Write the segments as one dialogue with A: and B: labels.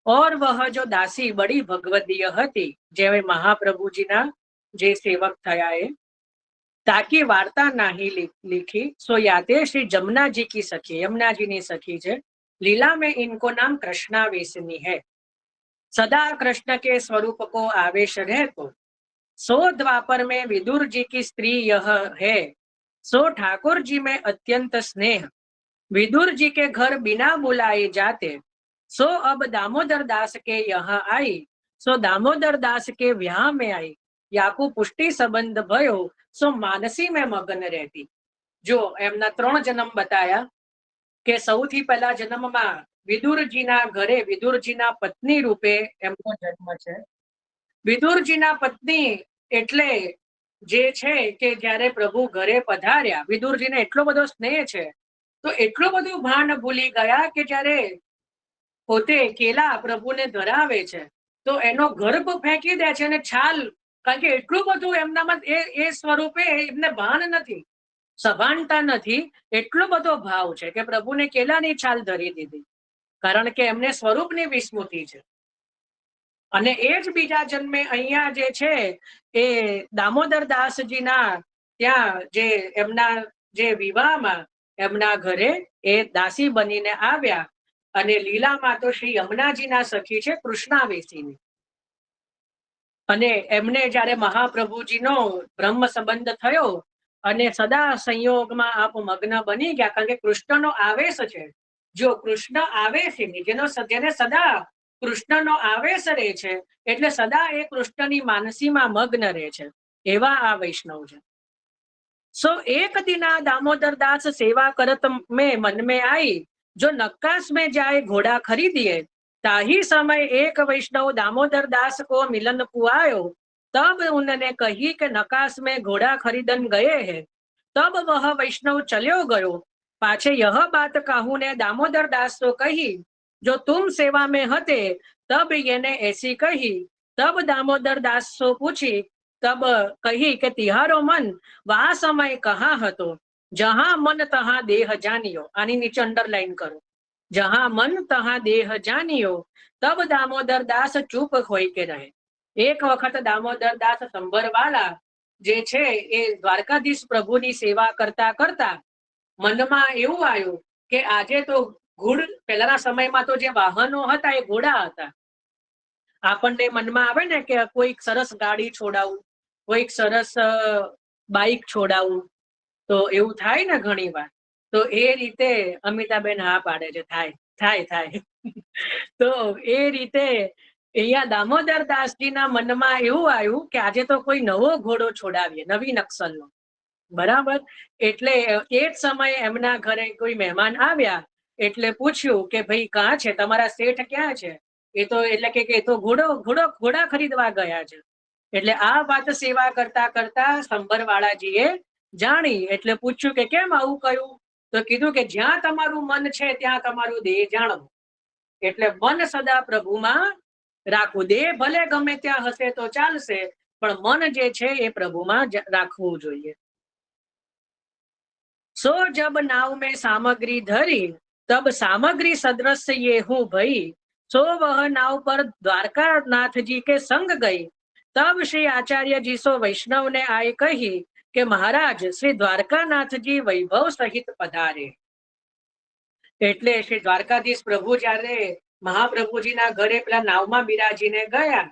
A: और वह जो दासी बड़ी भगवदीय हती, जे महाप्रभुजीना जे सेवक थया ए, ताकि वार्ता नाही लिखी, सो याते श्री जमुना जी की सखी, यमुना जी ने सखी है। लीला में इनको नाम कृष्णावेशिनी है। सदा कृष्ण के स्वरूप को आवेश रहे तो सो द्वापर में विदुर जी की स्त्री यह है, सो ठाकुर जी में अत्यंत स्नेह, विदुर जी के घर बिना बुलाए जाते, सो अब दामोदर दास के यहाँ आई, सो दामोदर दास के व्याह में आई, याकू पुष्टि संबंध भयो, सो मानसी में मगन रहती। जो एमना 3 जन्म बताया કે સૌથી પહેલા જન્મમાં વિદુરજીના ઘરે વિદુરજીના પત્ની રૂપે એમનો જન્મ છે। વિદુરજીના પત્ની એટલે જે છે કે જ્યારે પ્રભુ ઘરે પધાર્યા, વિદુરજીને એટલો બધો સ્નેહ છે તો એટલું બધું ભાન ભૂલી ગયા કે જ્યારે પોતે કેલા પ્રભુને ધરાવે છે તો એનો ગર્ભ ફેંકી દે છે અને છાલ, કારણ કે એટલું બધું એમનામાં એ સ્વરૂપે એમને ભાન નથી, સભાનતા નથી, એટલો બધો ભાવ છે કે પ્રભુને કેલાની છાલ ધરી દીધી, કારણ કે એમને સ્વરૂપની વિસ્મૃતિ છે। અને એ જ બીજા જન્મે અહીંયા જે છે એ દામોદર દાસજીના ત્યાં જે એમના જે વિવાહમાં એમના ઘરે એ દાસી બનીને આવ્યા અને લીલામાં તો શ્રી યમુનાજીના સખી છે કૃષ્ણાવેશીની। અને એમને જ્યારે મહાપ્રભુજીનો બ્રહ્મ સંબંધ થયો અને સદા સંયોગમાં આપ મગ્ન બની ગયા, કારણ કે કૃષ્ણનો આવેશ છે। જો કૃષ્ણ આવેશીની જેને સદા કૃષ્ણનો આવેશ રહે છે એટલે સદા એ કૃષ્ણની માનસીમાં મગ્ન રહે છે, એવા આ વૈષ્ણવ છે। सो एक दिना दामोदर दास सेवा करत में मन में आई, जो नक्काश में जाए घोड़ा खरीदिए, ताही समय एक वैष्णव दामोदर दास को मिलन पुआयो, तब उन्होंने कही कि नकाश में घोड़ा खरीदन गए हैं। तब वह वैष्णव चलो गयो, पाछे यह बात कहूं ने दामोदर दास तो कही, जो तुम सेवा में हते तब येने ऐसी कही। तब दामोदर दास तो पूछी, तब कही कि तिहारो मन वा समय कहाँ हतो, जहां मन तहां देह जानियो। आनी नीचे अंडरलाइन करो, जहां मन तहां देह जानियो। तब दामोदर दास चूप होई के रहे। एक वखत दामोदर दास संभरवाला जे छे ए द्वारकाधीश प्रभुनी सेवा करता करता मनमा एवुं आव्युं के आजे तो घोड़, पहेलाना समयमां तो जे वाहनो हता ए घोड़ा हता। આપણને મનમાં આવે ને કે કોઈક સરસ ગાડી છોડાવું, કોઈક સરસ બાઇક છોડાવું, તો એવું થાય ને ઘણી વાર। તો એ રીતે અમિતાબેન હા પાડે છે, થાય થાય થાય તો એ રીતે અહીંયા દામોદર દાસજીના મનમાં એવું આવ્યું કે આજે તો કોઈ નવો ઘોડો છોડાવીએ, નવી નક્સલનો, બરાબર। એટલે એ જ સમયે એમના ઘરે કોઈ મહેમાન આવ્યા એટલે પૂછ્યું કે ભાઈ કાં છે તમારા શેઠ, ક્યાં છે? એ તો એટલે કે તો ઘોડા ખરીદવા ગયા છે। એટલે આ વાત સેવા કરતા કરતા સંભરવાળાજીએ જાણી એટલે પૂછ્યું કે કેમ આવું કહ્યું? તો કીધું કે જ્યાં તમારું મન છે ત્યાં તમારું દેહ જાણવું, એટલે મન સદા પ્રભુમાં રાખવું। દેહ ભલે ગમે ત્યાં હશે તો ચાલશે, પણ મન જે છે એ પ્રભુમાં રાખવું જોઈએ। सो जब नाव में सामग्री धरी, तब सामग्री सदृश ये हूँ भई, सो वह नाव पर द्वारकानाथ जी के संग गई। तब श्री आचार्य जी सो वैष्णव ने आए कही कि महाराज श्री द्वारकानाथ जी वैभव सहित पधारे। એટલે શ્રી દ્વારકાધીશ પ્રભુ જ્યારે મહાપ્રભુજીના ઘરે પેલા નાવમાં બિરાજીને ગયા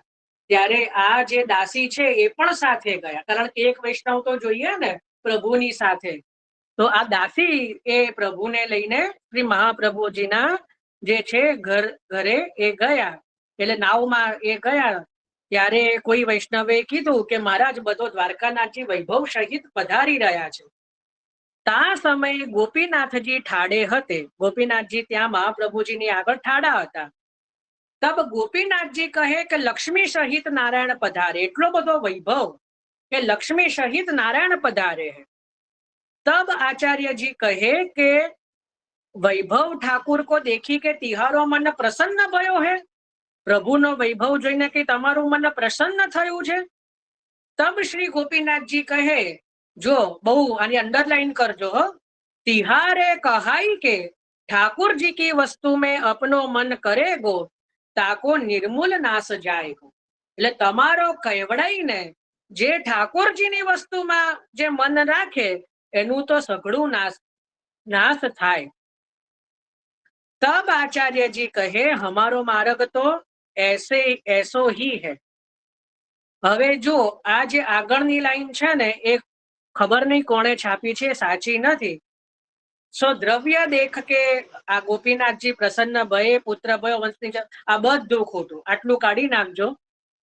A: ત્યારે આ જે દાસી છે એ પણ સાથે ગયા, કારણ કે એક વૈષ્ણવ તો જોઈએ ને પ્રભુની સાથે। તો આ દાસી એ પ્રભુને લઈને શ્રી મહાપ્રભુજીના જે છે ઘરે એ ગયા, એટલે નાવમાં એ ગયા ત્યારે કોઈ વૈષ્ણવે કીધું કે મહારાજ બધો દ્વારકાનાથજી વૈભવ સહિત પધારી રહ્યા છે। તા સમયે ગોપીનાથજી ઠાડે હતે, ગોપીનાથજી ત્યાં મહાપ્રભુજીની આગળ ઠાડા હતા। તબ ગોપીનાથજી કહે કે લક્ષ્મી સહિત નારાયણ પધારે, એટલો બધો વૈભવ કે લક્ષ્મી સહિત નારાયણ પધારે है। तब आचार्य जी कहे के वैभव ठाकुर को देखी के तिहारो मन प्रसन्न भयो है, प्रभुनो वैभव जोईने के तमारू मन प्रसन्न थयुं छे। तब श्री गोपीनाथ जी कहे, जो बहु आनी अंडरलाइन करजो, तिहारे कहाई के ठाकुर जी की वस्तु में अपनो मन करेगो, તાકો નિર્મૂલ નાશ જાય. એટલે તમારો કહેવડાઈને જે ઠાકોરજીની વસ્તુમાં જે મન રાખે એનું તો સઘળું નાશ થાય. तब आचार्य जी कहे हमारो मार्ग तो ऐसे ऐसो ही है. હવે જો આ જે આગળની લાઈન છે ને એ ખબર નહીં કોણે છાપી છે, સાચી નથી. સો દ્રવ્ય દેખ કે આ ગોપીનાથજી પ્રસન્ન ભય પુત્ર ભય વંશની આ બધું ખોટું, આટલું કાઢી નાખજો.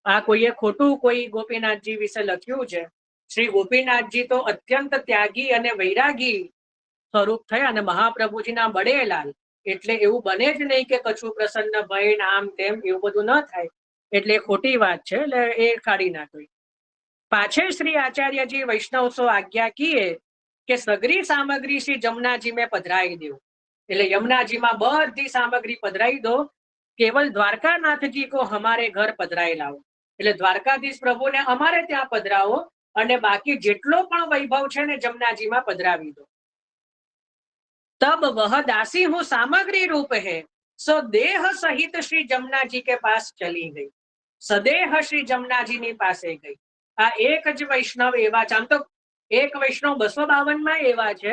A: આ કોઈએ ખોટું કોઈ ગોપીનાથજી વિશે લખ્યું છે. શ્રી ગોપીનાથજી તો અત્યંત ત્યાગી અને વૈરાગી સ્વરૂપ થયા અને મહાપ્રભુજીના બડેલાલ. એટલે એવું બને જ નહીં કે કશું પ્રસન્ન ભય આમ તેમ એવું બધું ન થાય. એટલે ખોટી વાત છે, એટલે એ કાઢી નાખવી. પાછે શ્રી આચાર્યજી વૈષ્ણવ આજ્ઞા કીએ કે સગરી સામગ્રી શ્રી જમનાજી મેં પધરાઈ દો. એટલે યમુનાજીમાં બધી સામગ્રી પધરાઈ દો. કેવલ દ્વારકાનાથજી કો હમારે ઘર પધરાઈ લાવો. એટલે દ્વારકાધીશ પ્રભુને અમારે ત્યાં પધરાવો અને બાકી જેટલો પણ વૈભવ છે ને જમનાજીમાં પધરાવી દો. तब वह दासी हूँ सामग्री रूप है सो देह सहित श्री जमुना जी के पास चली गई. सदेह श्री जमुना जी ની પાસે ગઈ. આ એક જ વૈષ્ણવ એવા છે. આમ તો એક વૈષ્ણવ 252 માં એવા છે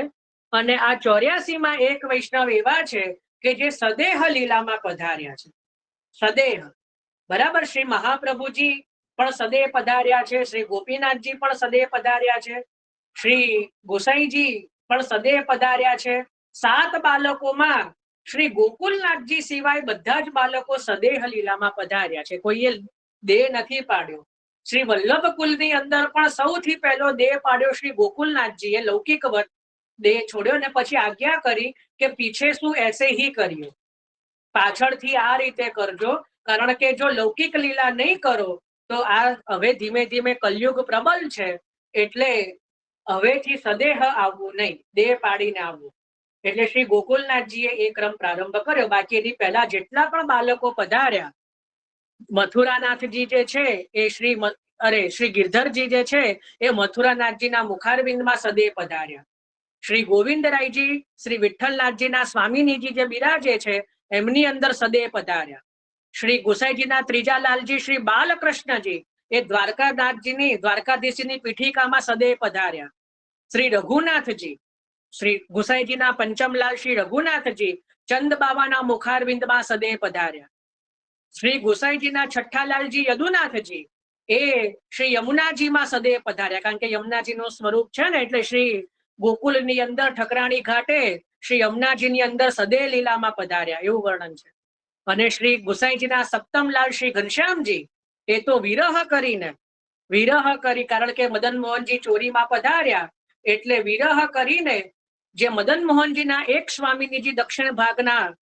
A: અને આ 84 માં એક વૈષ્ણવ એવા છે કે જે સદેહ લીલામાં પધાર્યા છે. સદેહ બરાબર. શ્રી મહાપ્રભુજી પણ સદેહ પધાર્યા છે, શ્રી ગોપીનાથજી પણ સદેહ પધાર્યા છે, શ્રી ગોસાઈજી પણ સદેહ પધાર્યા છે. 7 બાળકોમાં શ્રી ગોકુલનાથજી સિવાય બધા જ બાળકો સદેહ લીલામાં પધાર્યા છે. કોઈએ દેહ નથી પાડ્યો. શ્રી વલ્લભ કુલની અંદર પણ સૌથી પહેલો દેહ પાડ્યો શ્રી ગોકુલનાથજીએ. લૌકિક દેહ છોડ્યો ને પછી આજ્ઞા કરી કે પીછે શું એસે હી કર્યો, પાછળથી આ રીતે કરજો. કારણ કે જો લૌકિક લીલા નહીં કરો તો આ હવે ધીમે ધીમે કલયુગ પ્રબલ છે, એટલે હવેથી સદેહ આવવું નહીં, દેહ પાડીને આવવું. એટલે શ્રી ગોકુલનાથજીએ એ ક્રમ પ્રારંભ કર્યો. બાકી એની પહેલા જેટલા પણ બાળકો પધાર્યા, મથુરાનાથજી જે છે એ શ્રી ગિરધરજી જે છે એ મથુરાનાથજીના મુખારવિંદમાં સદેહ પધાર્યા. શ્રી ગોવિંદરાયજી શ્રી વિઠ્ઠલનાથજીના સ્વામીનીજી જે બિરાજે છે એમની અંદર સદેહ પધાર્યા. શ્રી ગુસાઈજીના ત્રીજા લાલજી શ્રી બાલકૃષ્ણજી એ દ્વારકાધીશની પીઠિકામાં સદેહ પધાર્યા. શ્રી રઘુનાથજી શ્રી ગુસાઈજીના પંચમલાલ શ્રી રઘુનાથજી ચંદ બાવાના મુખારવિંદમાં સદેહ પધાર્યા. શ્રી ગુસાઈજીના છઠ્ઠા લાલજી યદુનાથજી એ શ્રી યમુનાજીમાં સદેહ પધાર્યા. કારણ કે યમુનાજીનું સ્વરૂપ છે ને, એટલે શ્રી ગોકુલની અંદર ઠકરાણી ઘાટે શ્રી યમુનાજીની અંદર સદેહ લીલામાં પધાર્યા એવું વર્ણન છે. અને શ્રી ગુસાઈજીના સપ્તમલાલ શ્રી ઘનશ્યામજી એ તો વિરહ કરી, કારણ કે મદન મોહનજી ચોરીમાં પધાર્યા એટલે વિરહ કરીને જે મદન મોહનજીના એક સ્વામીનીજી દક્ષિણ ભાગના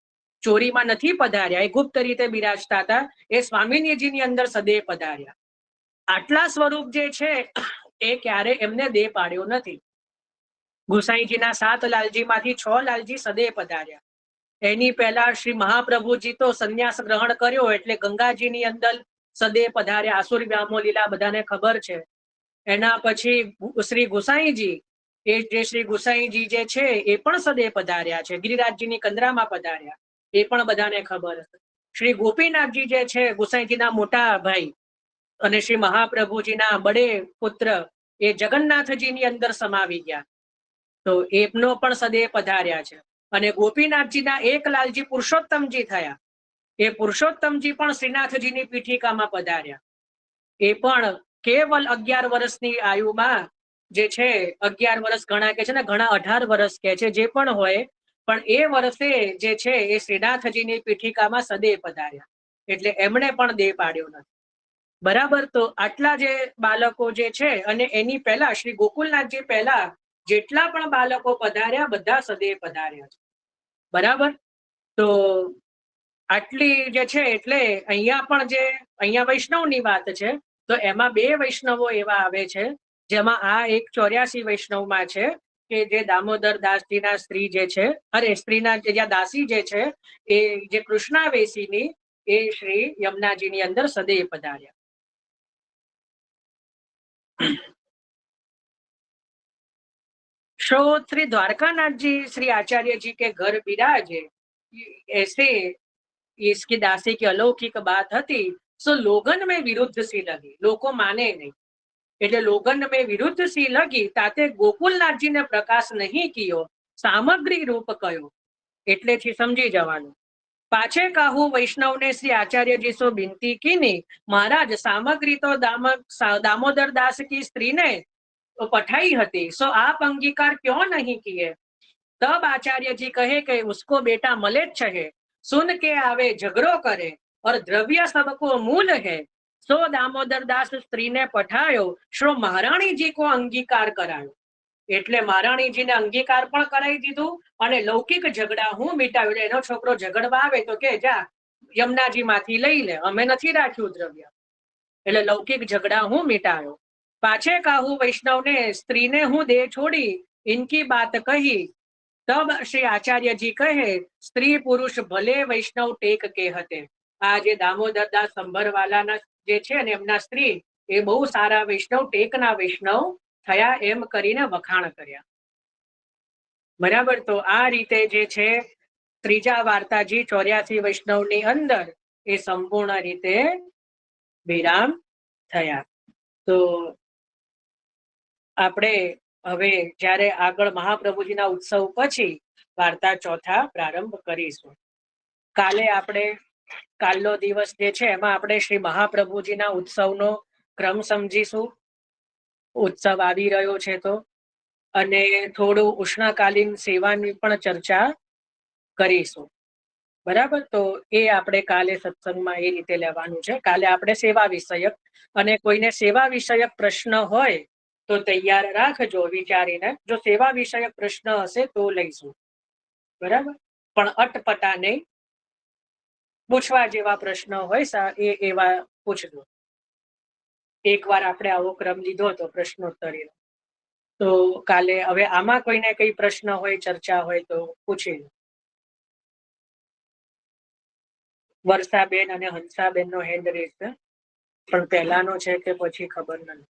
A: ચોરીમાં નથી પધાર્યા, એ ગુપ્ત રીતે બિરાજતા હતા, એ સ્વામીનીજીની અંદર સદેહ પધાર્યા. આટલા સ્વરૂપ જે છે એ ક્યારે એમને દેહ પાડ્યો નથી. ગુસાઈજીના 7 લાલજીમાંથી 6 લાલજી સદેહ પધાર્યા. એની પહેલા શ્રી મહાપ્રભુજી તો સંન્યાસ ગ્રહણ કર્યો એટલે ગંગાજીની અંદર સદેહ પધાર્યા. આસુર વ્યામો લીલા બધાને ખબર છે. એના પછી શ્રી ગુસાઈજી શ્રી ગુસાઈજી જે છે એ પણ સદેહ પધાર્યા છે. ગિરિરાજજીની કંદરામાં પધાર્યા, એ પણ બધાને ખબર છે. શ્રી ગોપીનાથજી જે છે ગુસાઈજીના મોટા ભાઈ અને શ્રી મહાપ્રભુજીના બડે પુત્ર એ જગન્નાથજીની અંદર સમાવી ગયા, તો એમનો પણ સદેહ પધાર્યા છે. અને ગોપીનાથજીના એક લાલજી પુરુષોત્તમજી થયા, એ પુરુષોત્તમજી પણ શ્રીનાથજીની પીઠિકામાં પધાર્યા. એ પણ કેવલ 11 વર્ષની આયુમાં જે છે, 11 વર્ષ ઘણા કે છે ને, ઘણા 18 વર્ષ કે છે, જે પણ હોય, પણ એ વર્ષે જે છે એ શ્રીનાથજીની પીઠિકામાં સદેહ પધાર્યા. એટલે એમણે પણ દેહ પાડ્યો નથી. બરાબર. તો આટલા જે બાળકો જે છે, અને એની પહેલા શ્રી ગોકુલનાથજી પહેલા જેટલા પણ બાળકો પધાર્યા બધા સદેહ પધાર્યા છે. બરાબર. તો આટલી જે છે, એટલે અહીંયા પણ જે અહીંયા વૈષ્ણવની વાત છે, તો એમાં 2 વૈષ્ણવો એવા આવે છે, જેમાં આ એક 84 વૈષ્ણવમાં છે કે જે દામોદર દાસજીના સ્ત્રી જે છે, સ્ત્રીના જે દાસી જે છે એ જે કૃષ્ણાવેશીની એ શ્રી યમુનાજીની અંદર સદેહ પધાર્યા. श्री द्वारकानाथ जी श्री आचार्य जी के घर विराजे, ऐसे इसकी दासी की अलौकिक बात હતી, સો લોગન મેં વિરુદ્ધ સી લગી, લોકો માને નહીં. એટલે લોગન મેં વિરુદ્ધ સી લગી, તાતે ગોકુલનાથજીને પ્રકાશ નહીં કિયો, સામગ્રી રૂપ કયો. એટલેથી સમજી જવાનું. પાછે કાહુ વૈષ્ણવને શ્રી આચાર્યજી સો બિનતી કીની, મહારાજ સામગ્રી તો દામોદર દાસ કી સ્ત્રીને પઠાઈ હતી, સો આપ અંગીકાર क्यों नहीं किए. तब आचार्य जी कहे कि उसको बेटा मलेच्छ है, सुन के आवे झगड़ो करे, और द्रव्य सबको मूल है, सो दामोदर दास स्त्री ने पठायो, श्रो महाराणी जी को अंगीकार करायो. એટલે મહારાણીજીને અંગીકાર પણ કરાવી દીધું અને લૌકિક ઝઘડા હું મિટાવ્યું. એનો છોકરો ઝઘડવા આવે તો કે જા યમુનાજી માંથી લઈ લે, અમે નથી રાખ્યું દ્રવ્ય. એટલે લૌકિક ઝઘડા હું મિટાવ્યો. પાછે કાહુ વૈષ્ણવને સ્ત્રીને હું દે છોડી, ઇનકી બાત કહી. તબ શ્રી આચાર્યજી કહે, સ્ત્રી પુરુષ ભલે વૈષ્ણવ ટેક કે હતે. આ જે દામોદરદાસ સંભરવાલાના જે છે ને એમના સ્ત્રી એ બહુ સારા વૈષ્ણવ, ટેકના વૈષ્ણવ થયા એમ કરીને વખાણ કર્યા. બરાબર. તો આ રીતે જે છે ત્રીજા વાર્તાજી 84 વૈષ્ણવની અંદર એ સંપૂર્ણ રીતે વિરામ થયા. તો આપણે હવે જ્યારે આગળ મહાપ્રભુજીના ઉત્સવ પછી વાર્તા ચોથા પ્રારંભ કરીશું. કાલે આપણે કાલનો દિવસ જે છે એમાં આપણે શ્રી મહાપ્રભુજીના ઉત્સવનો ક્રમ સમજીશું. ઉત્સવ આવી રહ્યો છે તો, અને થોડું ઉષ્ણકાલીન સેવાની પણ ચર્ચા કરીશું. બરાબર. તો એ આપણે કાલે સત્સંગમાં એ રીતે લેવાનું છે. કાલે આપણે સેવા વિષયક, અને કોઈને સેવા વિષયક પ્રશ્ન હોય તો તૈયાર રાખજો વિચારીને. જો સેવા વિષયક પ્રશ્ન હશે તો લઈશું. બરાબર. પણ અટપટા નહીં, પૂછવા જેવા પ્રશ્ન હોય એ એવા પૂછજો. એકવાર આપણે આવો ક્રમ લીધો હતો પ્રશ્નોત્તરીનો. તો કાલે હવે આમાં કોઈને કઈ પ્રશ્ન હોય, ચર્ચા હોય તો પૂછી લો. વર્ષાબેન અને હંસાબેન નો હેન્ડ રેઝ છે, પણ પહેલાનો છે કે પછી ખબર નથી.